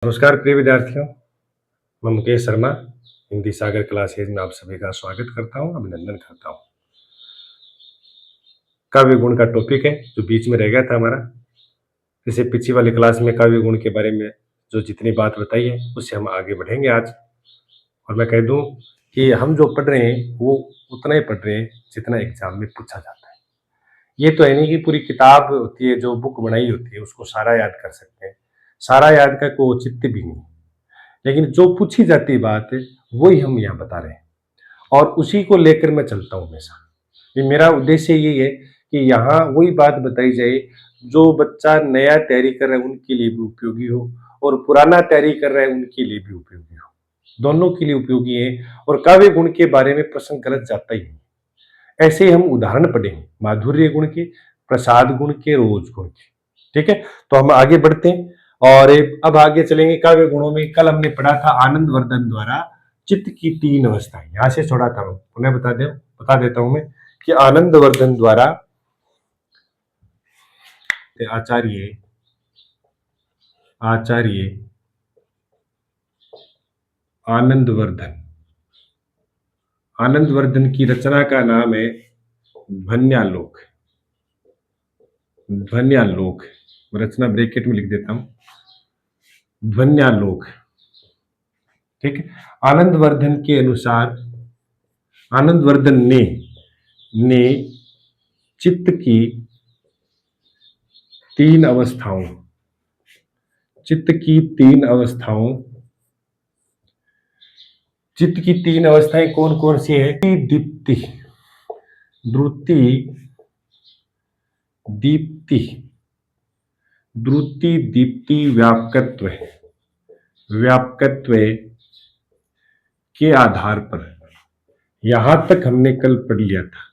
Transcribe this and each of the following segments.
नमस्कार प्रिय विद्यार्थियों, मैं मुकेश शर्मा हिंदी सागर क्लासेज में आप सभी का स्वागत करता हूं, अभिनंदन करता हूं। काव्य गुण का टॉपिक है जो बीच में रह गया था हमारा। जैसे पिछली वाली क्लास में काव्य गुण के बारे में जो जितनी बात बताई है उससे हम आगे बढ़ेंगे आज। और मैं कह दूं कि हम जो पढ़ रहे हैं वो उतना ही पढ़ रहे हैं जितना एग्जाम में पूछा जाता है। ये तो है नहीं कि पूरी किताब होती है, जो बुक बनाई होती है उसको सारा याद कर सकते हैं। सारा याद का कोई औचित्य भी नहीं, लेकिन जो पूछी जाती बात है वही हम यहाँ बता रहे हैं और उसी को लेकर मैं चलता हूँ हमेशा। ये मेरा उद्देश्य यही है कि यहाँ वही बात बताई जाए जो बच्चा नया तैयारी कर रहा है उनके लिए भी उपयोगी हो और पुराना तैयारी कर रहा है उनके लिए भी उपयोगी हो, दोनों के लिए उपयोगी है। और काव्य गुण के बारे में प्रश्न गलत जाता ही नहीं। ऐसे ही हम उदाहरण पढ़ेंगे माधुर्य गुण के, प्रसाद गुण के, रोज गुण के। ठीक है, तो हम आगे बढ़ते हैं और अब आगे चलेंगे काव्य गुणों में। कल हमने पढ़ा था आनंदवर्धन द्वारा चित्त की तीन अवस्थाएं, यहां से छोड़ा था। उन्हें बता देता हूं मैं कि आनंदवर्धन द्वारा आचार्य आचार्य आनंदवर्धन आनंदवर्धन की रचना का नाम है ध्वन्यालोक। ध्वन्यालोक रचना ब्रैकेट में लिख देता हूं, ध्वन्यालोक। ठीक है, आनंदवर्धन के अनुसार आनंदवर्धन ने चित्त की तीन अवस्थाओं चित्त की तीन अवस्थाओं चित्त की तीन अवस्थाएं कौन कौन सी है? दीप्ति, द्रुति, दीप्ति, द्रुति, दीप्ति, व्यापकत्व के आधार पर, यहां तक हमने कल पढ़ लिया था।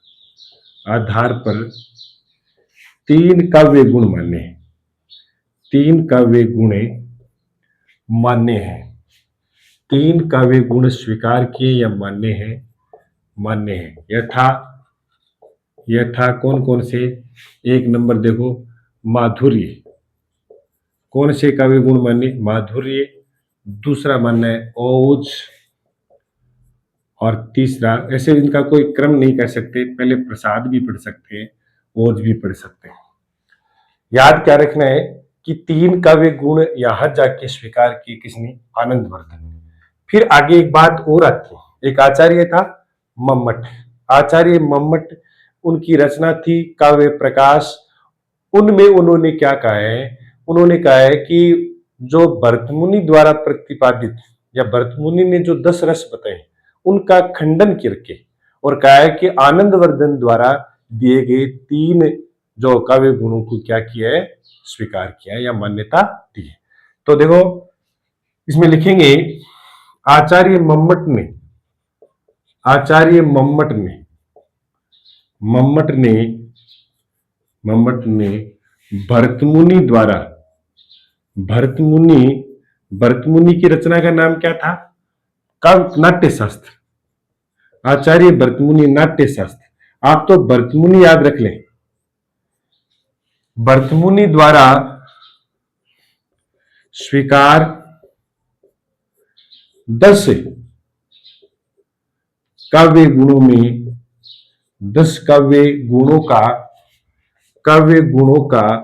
आधार पर तीन काव्य गुण मान्य हैं, तीन काव्य गुण मान्य हैं, तीन काव्य गुण स्वीकार किए या मान्य हैं। यथा कौन कौन से? एक नंबर देखो, माधुर्य। कौन से काव्य गुण मान्य? माधुर्य। दूसरा मानना है ओज, और तीसरा, ऐसे इनका कोई क्रम नहीं कर सकते, पहले प्रसाद भी पढ़ सकते हैं, ओज भी पढ़ सकते हैं। याद क्या रखना है कि तीन काव्य गुण यहां जाके स्वीकार किए किसने? आनंदवर्धन ने। फिर आगे एक बात और आती है, एक आचार्य था मम्मट, आचार्य मम्मट, उनकी रचना थी काव्य प्रकाश। उनमें उन्होंने क्या कहा है? उन्होंने कहा है कि जो भरतमुनि द्वारा प्रतिपादित या भरतमुनि ने जो 10 रस बताए उनका खंडन करके और कहा है कि आनंदवर्धन द्वारा दिए गए तीन जो काव्य गुणों को क्या किया है? स्वीकार किया है या मान्यता दी है। तो देखो इसमें लिखेंगे आचार्य मम्मट ने भरतमुनि की रचना का नाम क्या था? काव्य नाट्य शास्त्र। आचार्य भरतमुनि नाट्य शास्त्र। आप तो भरतमुनि याद रख लें। भरतमुनि द्वारा स्वीकार 10 काव्य गुणों में 10 काव्य गुणों का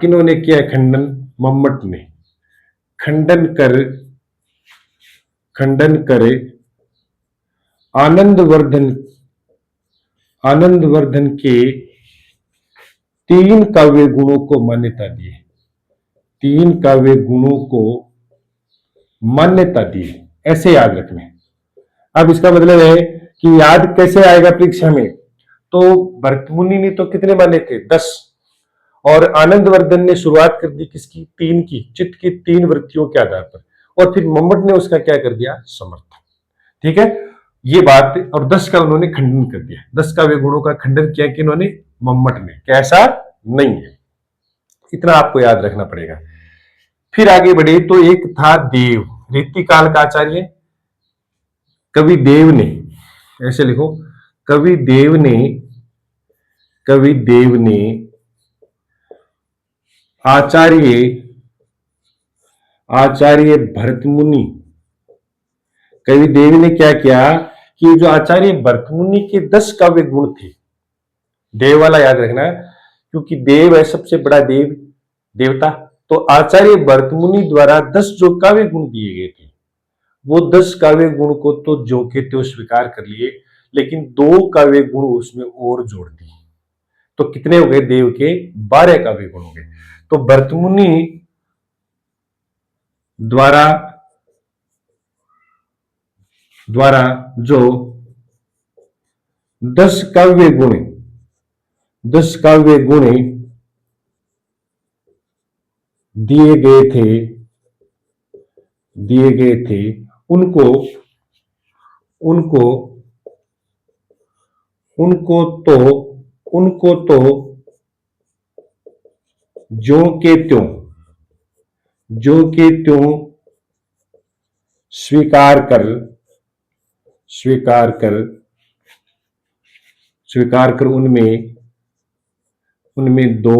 किन्होंने किया खंडन? मम्मट ने। खंडन कर आनंदवर्धन के तीन काव्य गुणों को मान्यता दी। तीन काव्य गुणों को मान्यता दी, ऐसे याद रखना। अब इसका मतलब है कि याद कैसे आएगा परीक्षा में? तो भरतमुनि ने तो कितने माने थे? 10। और आनंदवर्धन ने शुरुआत कर दी किसकी? तीन की, चित्त की तीन वृत्तियों के आधार पर। और फिर मम्मट ने उसका क्या कर दिया? समर्थन। ठीक है, ये बात। और 10 का उन्होंने खंडन कर दिया। 10 काव्य गुणों का खंडन किया कि उन्होंने? मम्मट ने। कैसा नहीं है, इतना आपको याद रखना पड़ेगा। फिर आगे बढ़े तो एक था देव, रीतिकाल का आचार्य कवि देव ने। ऐसे लिखो, कवि देव ने आचार्य आचार्य भरत मुनि, कवि देव ने क्या किया कि जो आचार्य भरत मुनि के 10 काव्य गुण थे, देव वाला याद रखना, क्योंकि देव है सबसे बड़ा देवता। तो आचार्य भरत मुनि द्वारा 10 जो काव्य गुण दिए गए थे, वो 10 काव्य गुण को तो जो के त्यों स्वीकार कर लिए, लेकिन 2 काव्य गुण उसमें और जोड़ दिए। तो कितने हो गए? देव के 12 काव्य गुण हो गए। तो भरत मुनि द्वारा जो 10 काव्य गुण दिए गए थे, उनको तो ज्यों के त्यों स्वीकार कर उनमें 2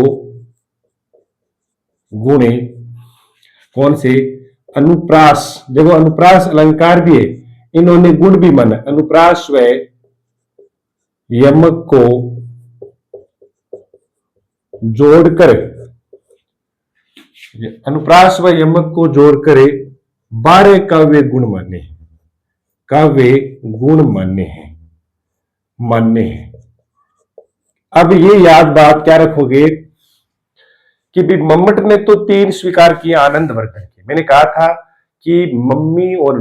गुण, कौन से? अनुप्रास, देखो अनुप्रास अलंकार भी है, इन्होंने गुण भी माना। अनुप्रास व यमक को जोड़कर 12 काव्य गुण मान्य हैं। अब ये याद बात क्या रखोगे कि भी मम्मट ने तो 3 स्वीकार किए आनंद वर्धन के। मैंने कहा था कि मम्मी और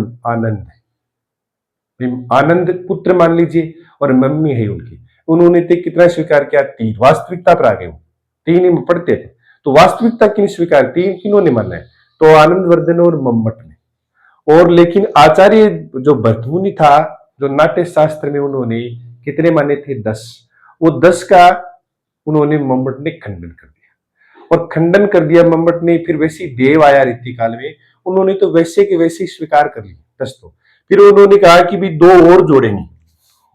आनंद पुत्र मान लीजिए और मम्मी है उनकी, उन्होंने तो कितना स्वीकार किया? 3। वास्तविकता पर आ गए, वो 3 ही पढ़ते थे। तो वास्तविकता किन स्वीकार? 3 किन्होंने माना है? तो आनंद वर्धन और मम्मट ने। और लेकिन आचार्य जो भरत मुनि था, जो नाट्य शास्त्र में उन्होंने कितने माने थे? 10। वो 10 का उन्होंने मम्मट ने खंडन कर दिया, और खंडन कर दिया मम्मट ने। फिर वैसे देव आया रीति काल में, उन्होंने तो वैसे के वैसे स्वीकार कर लिए 10 तो। फिर उन्होंने कहा कि भी 2 और जोड़ेंगे।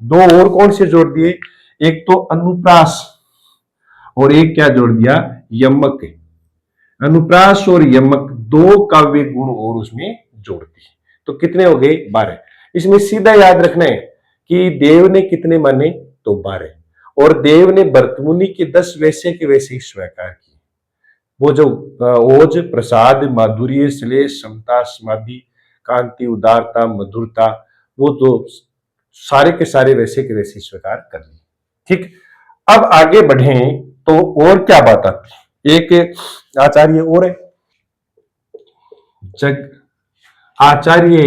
2 और कौन से जोड़ दिए? एक तो अनुप्रास और एक क्या जोड़ दिया? यमक। अनुप्रास और यमक 2 काव्य गुण और उसमें जोड़ दिए। तो कितने हो गए? 12। इसमें सीधा याद रखना है कि देव ने कितने माने? तो 12। और देव ने भरत मुनि के 10 वैसे के वैसे ही स्वीकार किए। वो जो ओज, प्रसाद, माधुर्य, श्लेष, समता, समाधि, कांति, उदारता, मधुरता, वो तो सारे के सारे वैसे के वैसे स्वीकार कर लिए। ठीक, अब आगे बढ़े तो और क्या बात आती? एक आचार्य और है, आचार्य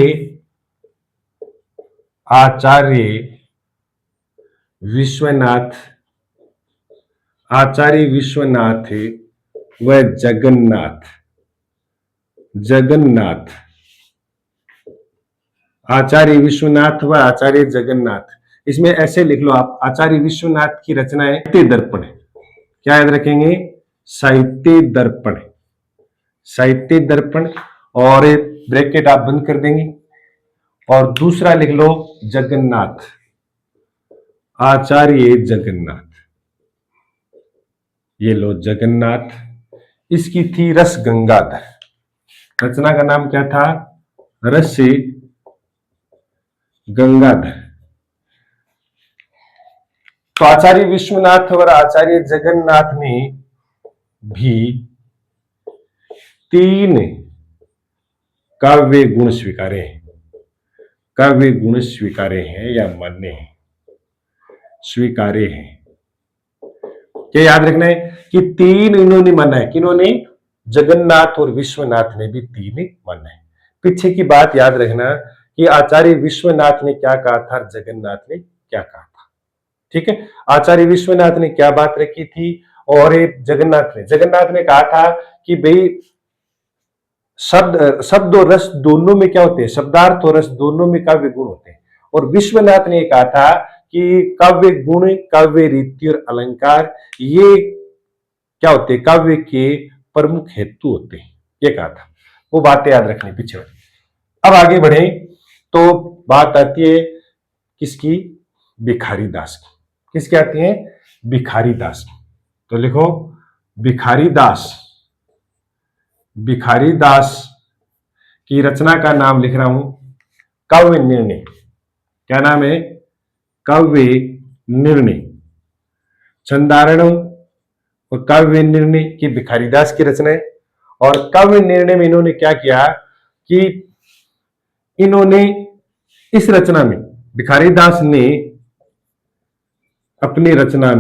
विश्वनाथ व जगन्नाथ। आचार्य विश्वनाथ व आचार्य जगन्नाथ। इसमें ऐसे लिख लो आप, आचार्य विश्वनाथ की रचना है साहित्य दर्पण। क्या याद रखेंगे? साहित्य दर्पण। और ब्रैकेट आप बंद कर देंगे। और दूसरा लिख लो जगन्नाथ, आचार्य जगन्नाथ। ये लो जगन्नाथ। इसकी थी रस गंगाधर। रचना का नाम क्या था? रस गंगाधर। तो आचार्य विश्वनाथ और आचार्य जगन्नाथ ने भी 3 काव्य गुण स्वीकारे हैं या मान्य हैं, स्वीकारे हैं। क्या याद रखना है कि 3 इन्होंने माना है। किन्होंने? जगन्नाथ और विश्वनाथ ने भी 3 माना है। पीछे की बात याद रखना कि आचार्य विश्वनाथ ने क्या कहा था, जगन्नाथ ने क्या कहा था। ठीक है, आचार्य विश्वनाथ ने क्या बात रखी थी और जगन्नाथ ने कहा था कि भाई शब्द और रस दोनों में क्या होते हैं? शब्दार्थ और रस दोनों में काव्य गुण होते हैं। और विश्वनाथ ने कहा था कि काव्य गुण, काव्य रीति और अलंकार ये क्या होते हैं? काव्य के प्रमुख हेतु होते हैं, ये कहा था। वो बातें याद रखनी पीछे। अब आगे बढ़े तो बात आती है किसकी? भिखारी दास की। किसकी आती है? भिखारी दास की। तो लिखो भिखारी दास कि रचना का नाम लिख रहा हूं काव्य निर्णय। क्या नाम है? काव्य निर्णय। छंदारण और काव्य निर्णय की भिखारीदास की रचना है। और काव्य निर्णय में इन्होंने क्या किया कि इन्होंने इस रचना में भिखारीदास ने अपनी रचना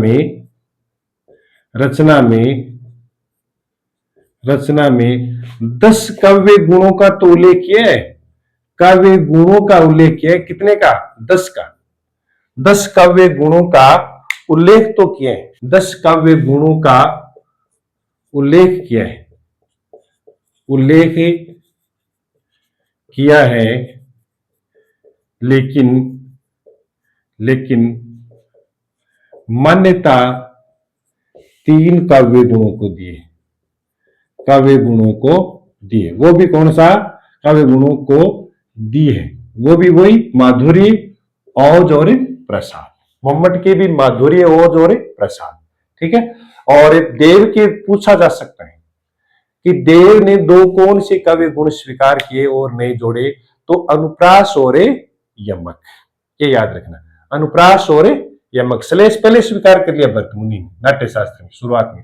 में 10 काव्य गुणों का तो उल्लेख किया है। काव्य गुणों का उल्लेख किया है। कितने का? 10 का। 10 काव्य गुणों का उल्लेख तो किया है। 10 काव्य गुणों का उल्लेख किया है। उल्लेख किया है, लेकिन मान्यता 3 काव्य गुणों को दिए। काव्य गुणों को दिए। वो भी कौन सा काव्य गुणों को दी है? वो भी वही माधुर्य, ओज और प्रसाद। मम्मट के भी माधुर्य, ओज और प्रसाद। ठीक है। और देव के पूछा जा सकता है कि देव ने 2 कौन से काव्य गुण स्वीकार किए और नहीं जोड़े? तो अनुप्रास और यमक। ये याद रखना, अनुप्रास और यमक। श्लेष पहले स्वीकार कर लिया भरत मुनि ने नाट्य शास्त्र में शुरुआत में।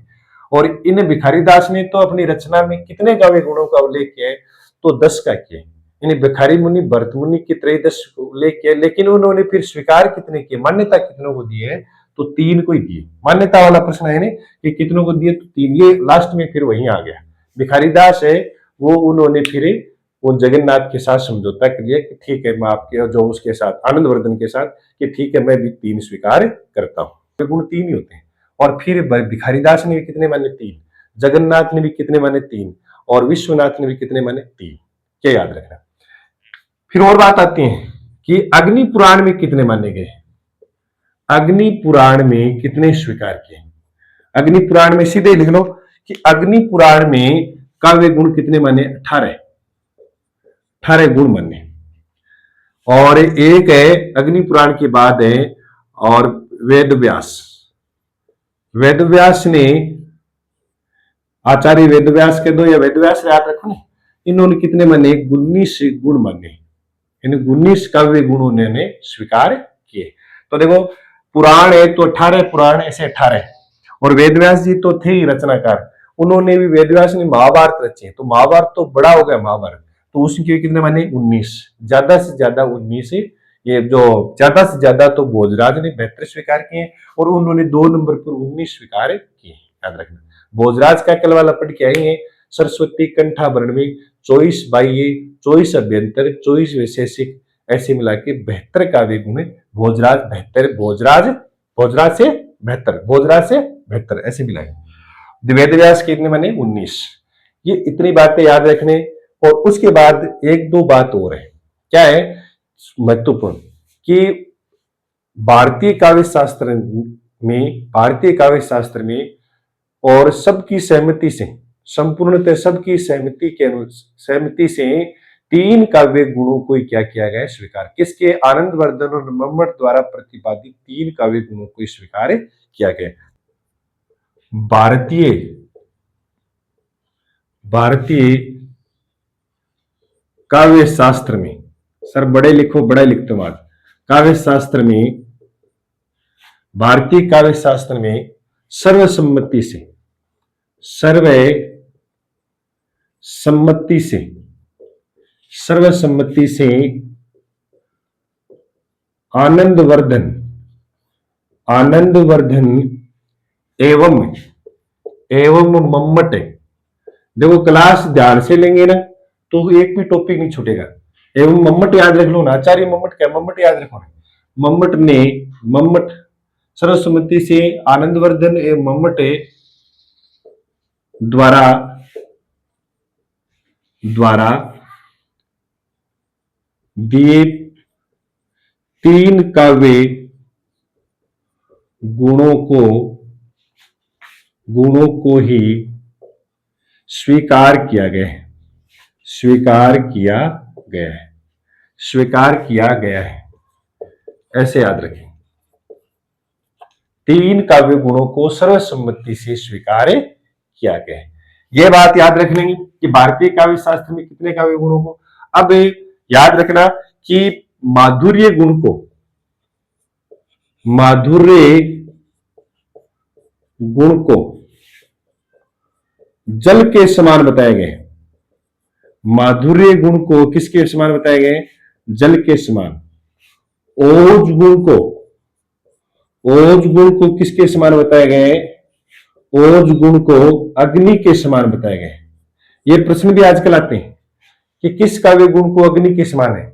और इन भिखारीदास ने तो अपनी रचना में कितने काव्य गुणों का उल्लेख किया है? तो 10 का किया। इन भिखारी मुनि भरत मुनि की तरह 10 उल्लेख किया, लेकिन उन्होंने फिर स्वीकार कितने किए, मान्यता कितनों को दी है? तो 3 को ही दिए। मान्यता वाला प्रश्न है ना कि कितनों को दिए? तो 3। ये लास्ट में फिर वहीं आ गया। भिखारीदास है वो, उन्होंने फिर वो जगन्नाथ के साथ समझौता कर लिया कि ठीक है, मैं आपके जो उसके साथ आनंदवर्धन के साथ कि ठीक है, मैं भी 3 स्वीकार करता हूं। गुण 3 ही होते हैं। और फिर भिखारीदास ने भी कितने माने? 3। जगन्नाथ ने भी कितने माने? 3। और विश्वनाथ ने भी कितने माने? 3। क्या याद रखना। फिर और बात आती है कि अग्नि पुराण में कितने माने गए? अग्नि पुराण में कितने स्वीकार किए? अग्नि पुराण में सीधे लिख लो कि अग्नि पुराण में काव्य गुण कितने माने? 18 गुण माने। और एक है अग्नि पुराण के बाद है और वेद व्यास। वेद व्यास ने, आचार्य वेद व्यास के दो या वेद व्यास याद रखो ना, इन्होंने कितने माने? 19 गुण माने। इन 19 काव्य गुण उन्होंने स्वीकार किए। तो देखो, पुराण है तो 18 पुराण, ऐसे 18। और वेदव्यास जी तो थे ही रचनाकार, उन्होंने भी, वेदव्यास ने महाभारत रची है, तो महाभारत तो बड़ा हो गया महाभारत, तो उसके कितने माने? 19। ज्यादा से ज्यादा 19। ये जो ज्यादा से ज्यादा तो भोजराज ने 72 स्वीकार किए और उन्होंने 2 नंबर पर 19 स्वीकार किए। याद रखना। भोजराज का कल वाला पढ़ के आएंगे। सरस्वती कंठाभरण में 24 बाह्य, 24 अभ्यंतर, 24 वैशेषिक, ऐसे मिला के 72 काव्य गुण। भोजराज 72, भोजराज से 72 ऐसे मिलाए। वेदव्यास के कितने माने? 19। ये इतनी बातें याद रखने। और उसके बाद 1-2 बात और है। क्या है महत्वपूर्ण? कि भारतीय काव्य शास्त्र में और सबकी सहमति से, संपूर्णतः सबकी सहमति से 3 काव्य गुणों को क्या किया गया? स्वीकार। किसके? आनंदवर्धन और मम्मट द्वारा प्रतिपादित 3 काव्य गुणों को स्वीकार किया गया। भारतीय काव्य शास्त्र में, सर बड़े लिखो, बड़ा लिखते हो आज। काव्य शास्त्र में, भारतीय काव्य शास्त्र में सर्वसम्मति से आनंदवर्धन एवं मम्मट। देखो, क्लास ध्यान से लेंगे ना तो एक भी टॉपिक नहीं छूटेगा। एवं मम्मट याद रख लो ना। आचार्य मम्मट क्या? मम्मट याद रखो। मम्मट सर्वसम्मति से आनंदवर्धन एवं मम्मट द्वारा दिए 3 काव्य गुणों को ही स्वीकार किया गया है। ऐसे याद रखें। 3 काव्य गुणों को सर्वसम्मति से स्वीकार किया गया है। यह बात याद रखनी कि भारतीय काव्य शास्त्र में कितने काव्य गुणों को, अब याद रखना कि माधुर्य गुण को जल के समान बताए गए। माधुर्य गुण को किसके समान बताए गए? जल के समान। ओज गुण को किसके समान बताए गए? ओज गुण को अग्नि के समान बताए गए। ये प्रश्न भी आजकल आते हैं कि किस काव्य गुण को अग्नि के समान है।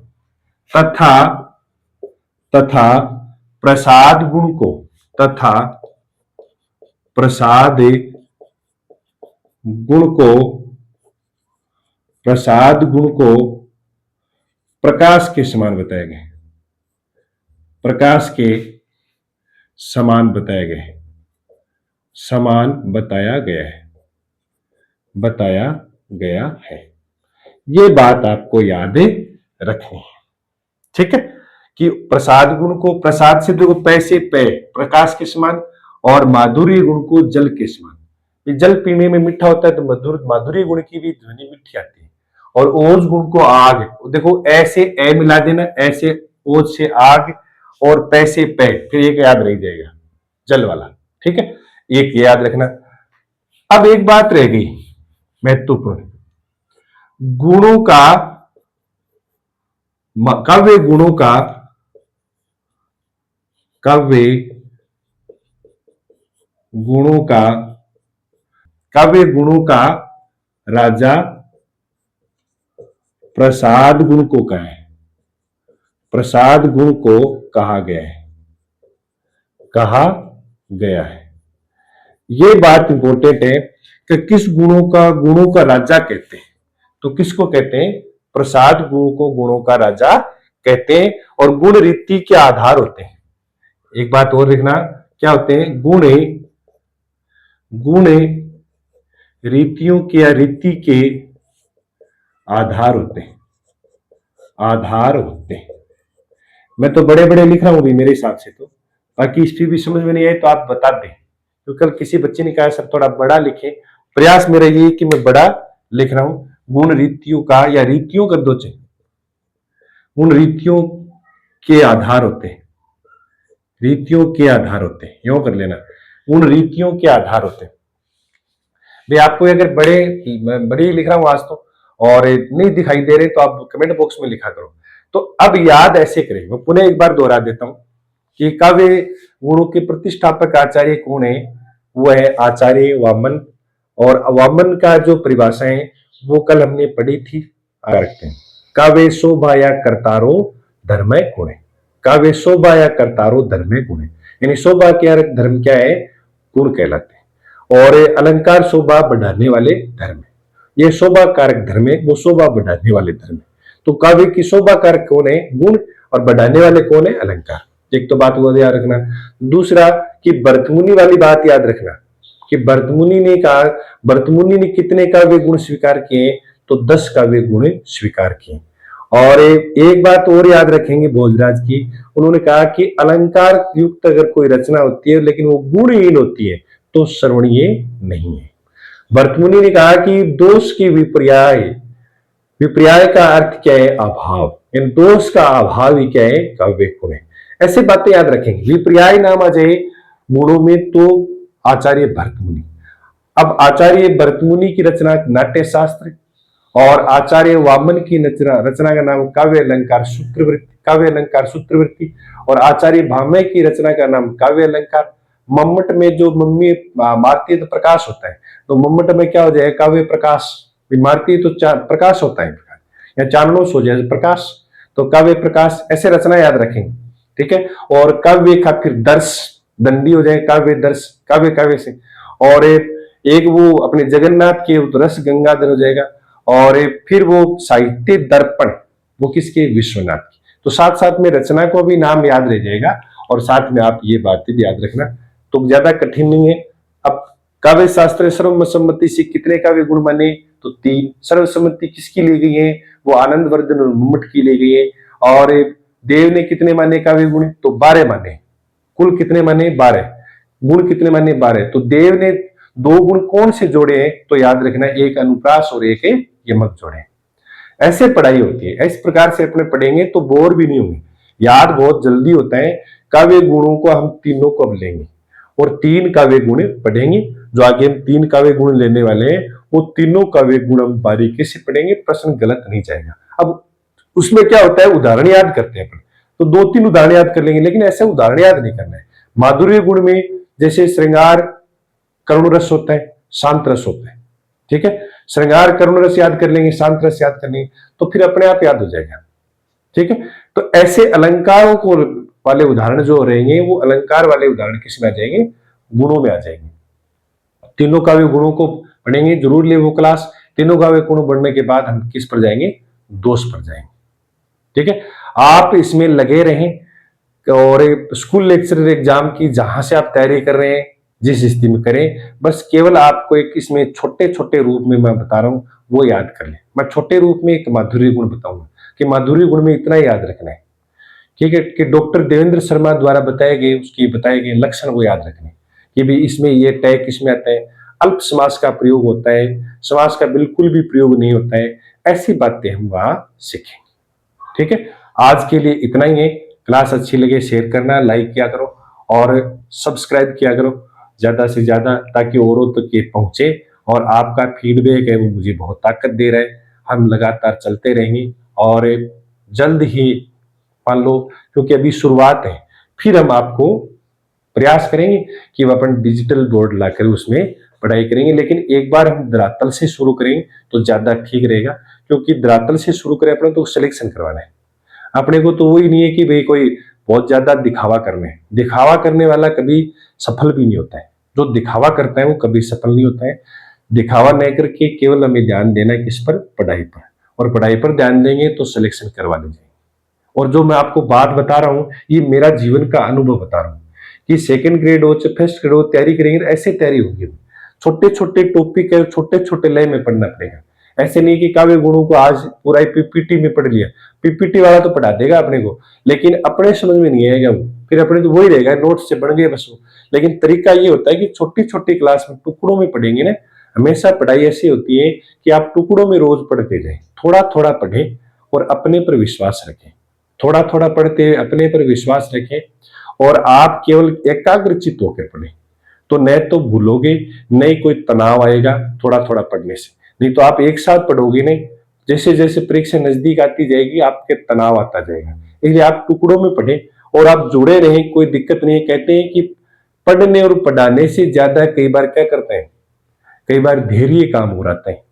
तथा प्रसाद गुण को प्रकाश के समान बताया गया। प्रकाश के समान बताया गया है। ये बात आपको याद रखनी है, ठीक है, कि प्रसाद गुण को, प्रसाद से देखो पैसे प्रकाश के समान, और माधुर्य गुण को जल के समान। ये जल पीने में मीठा होता है तो माधुर्य गुण की भी ध्वनि मीठी आती है। और ओज गुण को आग, देखो ऐसे ए मिला देना, ऐसे ओज से आग और पैसे फिर एक याद रह जाएगा जल वाला, ठीक है, एक याद रखना। अब एक बात रह गई महत्वपूर्ण, काव्य गुणों का राजा प्रसाद गुण को कहा गया है। ये बात इंपॉर्टेंट है कि किस गुणों का राजा कहते हैं। तो किसको कहते हैं? प्रसाद गुण को गुणों का राजा कहते हैं, और गुण रीति के आधार होते हैं। एक बात और लिखना, क्या होते हैं? गुण रीतियों के या रीति के आधार होते हैं। मैं तो बड़े बड़े लिख रहा हूं भी मेरे हिसाब से, तो बाकी इस भी समझ में नहीं आए तो आप बता दें, क्योंकि कल किसी बच्चे ने कहा सर थोड़ा बड़ा लिखे। प्रयास मेरा ये कि मैं बड़ा लिख रहा हूं। गुण रीतियों का, या रीतियों कर दो चाहिए, उन रीतियों के आधार होते हैं। यूं कर लेना, उन रीतियों के आधार होते हैं। भाई आपको अगर बड़े लिख रहा हूं आज तो, और नहीं दिखाई दे रहे तो आप कमेंट बॉक्स में लिखा करो। तो अब याद ऐसे करें, मैं पुनः एक बार दोहरा देता हूं कि काव्य गुणों के प्रतिष्ठापक आचार्य कौन है? वो है आचार्य वामन। और वामन का जो परिभाषा है वो कल हमने पढ़ी थी। रखते हैं, काव्य शोभा या कर्तारो धर्म गुण है। काव्य शोभा या कर्तारो धर्म गुण है, यानी शोभा क्या धर्म क्या है? गुण कहलाते हैं। और अलंकार शोभा बढ़ाने वाले धर्म है। ये शोभा कारक धर्म है, वो शोभा बढ़ाने वाले धर्म है। तो काव्य की शोभा कारक कौन है? गुण, और बढ़ाने वाले कौन है? अलंकार। एक तो बात वो याद रखना। दूसरा कि भरतमुनि वाली बात याद रखना कि भरतमुनि ने कितने काव्य गुण स्वीकार किए? तो 10 काव्य गुण स्वीकार किए। और एक बात और याद रखेंगे भोजराज की, उन्होंने कहा कि अलंकार युक्त अगर कोई रचना होती है लेकिन वो गुणहीन होती है तो श्रवणीय नहीं है। भरतमुनि ने कहा कि दोष की विपर्याय का अर्थ क्या है? अभाव। इन दोष का अभाव ही क्या है? काव्य गुण है। ऐसे बातें याद रखेंगे। विपर्याय नाम आ जाए गुणों में तो आचार्य भरतमुनि। अब आचार्य भरतमुनि की रचना नाट्य शास्त्र, और आचार्य वामन की रचना का नाम काव्य अलंकार सूत्रवृत्ति, और आचार्य भामह की रचना का नाम काव्य अलंकार। मम्मट में जो मम्मी मारती तो प्रकाश होता है, तो मम्मट में क्या हो जाए? काव्य प्रकाश। मारती तो प्रकाश होता है, या चाननों हो जाए प्रकाश, तो काव्य प्रकाश। ऐसे रचना याद रखेंगे, ठीक है। और काव्य का फिर दर्श, दंडी हो जाए काव्य दर्श, काव्य से। और एक वो अपने जगन्नाथ के रस गंगाधर हो जाएगा। और फिर वो साहित्य दर्पण, वो किसके? विश्वनाथ की। तो साथ साथ में रचना को भी नाम याद रह जाएगा, और साथ में आप ये बातें भी याद रखना, तो ज्यादा कठिन नहीं है। अब काव्य शास्त्र सर्वसम्मति से कितने काव्य गुण माने? तो 3। सर्वसम्मति किसकी ली गई है? वो आनंदवर्धन और मम्मट की ली गई है। और देव ने कितने माने काव्य गुण? तो 12 माने। कुल कितने माने? 12। गुण कितने माने? 12। तो देव ने 2 गुण कौन से जोड़े हैं? तो याद रखना, एक अनुप्रास और एक यमक जोड़े। ऐसे पढ़ाई होती है। इस प्रकार से अपने पढ़ेंगे तो बोर भी नहीं होंगे, याद बहुत जल्दी होता है। काव्य गुणों को हम तीनों को अब लेंगे और 3 काव्य गुण पढ़ेंगे। जो आगे हम 3 काव्य गुण लेने वाले हैं वो तीनों काव्य गुण हम बारीकी से पढ़ेंगे, प्रश्न गलत नहीं जाएगा। अब उसमें क्या होता है, उदाहरण याद करते हैं अपन, तो 2-3 उदाहरण याद कर लेंगे, लेकिन ऐसे उदाहरण याद नहीं करना है। माधुर्य गुण में जैसे श्रृंगार करुण रस होता है, शांत रस होता है, ठीक है। श्रृंगार करुण रस याद कर लेंगे, शांत रस याद कर लेंगे, तो फिर अपने आप याद हो जाएगा, ठीक है। तो ऐसे अलंकारों को वाले उदाहरण जो रहेंगे वो अलंकार वाले उदाहरण किस में आ जाएंगे, गुणों में आ जाएंगे। तीनों काव्य गुणों को पढ़ेंगे, जरूर ले वो क्लास। तीनों काव्य गुण पढ़ने के बाद हम किस पर जाएंगे, दोष पर जाएंगे, ठीक है। आप इसमें लगे रहें और स्कूल लेक्चरर एग्जाम की जहां से आप तैयारी कर रहे हैं जिस स्थिति में करें, बस केवल आपको एक इसमें छोटे छोटे रूप में मैं बता रहा हूं वो याद कर लें। मैं छोटे रूप में एक माधुर्य गुण बताऊंगा कि माधुर्य गुण में इतना याद रखना है, ठीक है, कि डॉक्टर देवेंद्र शर्मा द्वारा बताए गए लक्षण वो याद रखने कि भी इसमें ये टय किसमें आता है, अल्प समास का प्रयोग होता है, समास का बिल्कुल भी प्रयोग नहीं होता है। ऐसी बातें हम वहां सीखेंगे, ठीक है। आज के लिए इतना ही है। क्लास अच्छी लगे शेयर करना, लाइक किया करो और सब्सक्राइब किया करो ज्यादा से ज्यादा, ताकि औरों तक ये पहुंचे। और आपका फीडबैक है वो मुझे बहुत ताकत दे रहा है। हम लगातार चलते रहेंगे और जल्द ही, मान लो क्योंकि अभी शुरुआत है, फिर हम आपको प्रयास करेंगे कि हम अपन डिजिटल बोर्ड लाकर उसमें पढ़ाई करेंगे। लेकिन एक बार हम धरातल से शुरू करेंगे तो ज्यादा ठीक रहेगा, क्योंकि धरातल से शुरू करें अपने तो सिलेक्शन करवाना है अपने को। तो वही नहीं है कि भाई कोई बहुत ज्यादा दिखावा करना है। दिखावा करने वाला कभी सफल भी नहीं होता है, जो दिखावा करता है वो कभी सफल नहीं होता है। दिखावा नहीं करके केवल हमें ध्यान देना है किस पर, पढ़ाई पर, और पढ़ाई पर ध्यान देंगे तो सिलेक्शन करवा लीजिए। और जो मैं आपको बात बता रहा हूं ये मेरा जीवन का अनुभव बता रहा हूं कि सेकंड ग्रेड हो चाहे फर्स्ट ग्रेड हो, तैयारी करेंगे तो ऐसे तैयारी होगी। छोटे छोटे टॉपिक है, छोटे छोटे लय में पढ़ना पड़ेगा। ऐसे नहीं कि काव्य गुणों को आज पूरा पीपीटी में पढ़ लिया, पीपीटी वाला तो पढ़ा देगा अपने को, लेकिन अपने समझ में नहीं आएगा वो, फिर अपने तो वही रहेगा नोट से पढ़ गए बस वो। लेकिन तरीका ये होता है कि छोटी छोटी क्लास में टुकड़ों में पढ़ेंगे ना। हमेशा पढ़ाई ऐसी होती है कि आप टुकड़ों में रोज पढ़ते जाए, थोड़ा थोड़ा पढ़ें और अपने पर विश्वास रखें। थोड़ा थोड़ा पढ़ते हुए अपने पर विश्वास रखें और आप केवल एकाग्रचित होकर पढ़ें, तो न तो भूलोगे न ही कोई तनाव आएगा थोड़ा थोड़ा पढ़ने से। नहीं तो आप एक साथ पढ़ोगे नहीं, जैसे जैसे परीक्षा नजदीक आती जाएगी आपके तनाव आता जाएगा। इसलिए आप टुकड़ों में पढ़ें और आप जुड़े रहें, कोई दिक्कत नहीं है। कहते हैं कि पढ़ने और पढ़ाने से ज्यादा कई बार क्या करते हैं, कई बार धैर्य काम हो रहा है।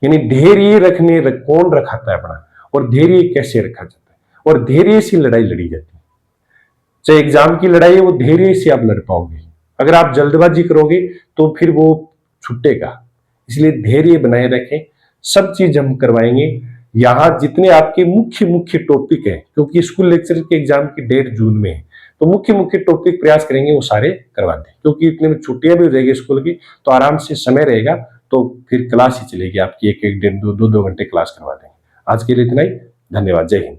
यानी धैर्य कौन रखाता है अपना, और धैर्य कैसे रखा जाता है, और धैर्य से लड़ाई लड़ी जाती है। चाहे एग्जाम की लड़ाई है वो धैर्य से आप लड़ पाओगे। अगर आप जल्दबाजी करोगे तो फिर वो छूटेगा। इसलिए धैर्य बनाए रखें, सब चीज हम करवाएंगे। यहाँ जितने आपके मुख्य मुख्य टॉपिक है, क्योंकि स्कूल लेक्चर के एग्जाम की डेट जून में है, तो मुख्य मुख्य टॉपिक प्रयास करेंगे वो सारे करवा दें, क्योंकि इतने में छुट्टियां भी हो जाएगी स्कूल की, तो आराम से समय रहेगा। तो फिर क्लास ही चलेगी आपकी, एक एक डेढ़ दो दो घंटे क्लास करवा देंगे। आज के लिए इतना ही, धन्यवाद, जय हिंद।